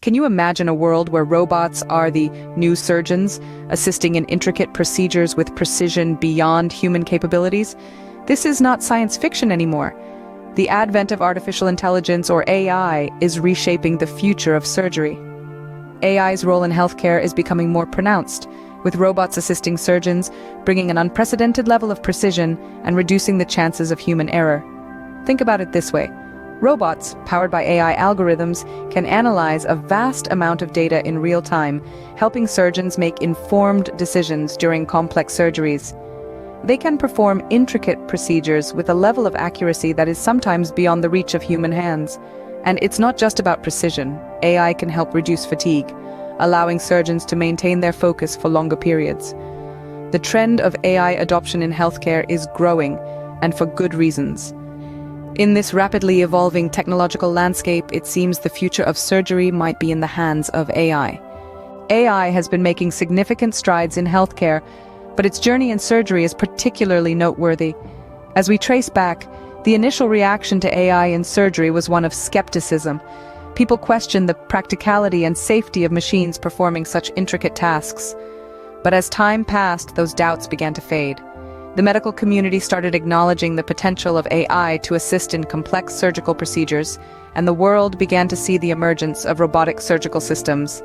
Can you imagine a world where robots are the new surgeons, assisting in intricate procedures with precision beyond human capabilities? This is not science fiction anymore. The advent of artificial intelligence, or AI, is reshaping the future of surgery. AI's role in healthcare is becoming more pronounced, with robots assisting surgeons, bringing an unprecedented level of precision and reducing the chances of human error. Think about it this way. Robots, powered by AI algorithms, can analyze a vast amount of data in real time, helping surgeons make informed decisions during complex surgeries. They can perform intricate procedures with a level of accuracy that is sometimes beyond the reach of human hands. And it's not just about precision. AI can help reduce fatigue, allowing surgeons to maintain their focus for longer periods. The trend of AI adoption in healthcare is growing, and for good reasons. In this rapidly evolving technological landscape, it seems the future of surgery might be in the hands of AI. AI has been making significant strides in healthcare, but its journey in surgery is particularly noteworthy. As we trace back, the initial reaction to AI in surgery was one of skepticism. People questioned the practicality and safety of machines performing such intricate tasks. But as time passed, those doubts began to fade. The medical community started acknowledging the potential of AI to assist in complex surgical procedures, and the world began to see the emergence of robotic surgical systems.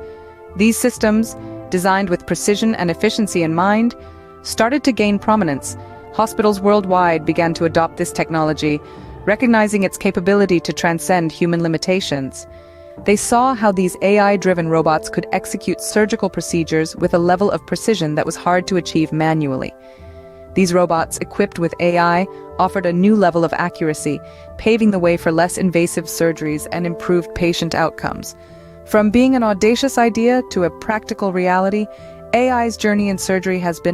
These systems, designed with precision and efficiency in mind, started to gain prominence. Hospitals worldwide began to adopt this technology, recognizing its capability to transcend human limitations. They saw how these AI-driven robots could execute surgical procedures with a level of precision that was hard to achieve manually. These robots, equipped with AI, offered a new level of accuracy, paving the way for less invasive surgeries and improved patient outcomes. From being an audacious idea to a practical reality, AI's journey in surgery has been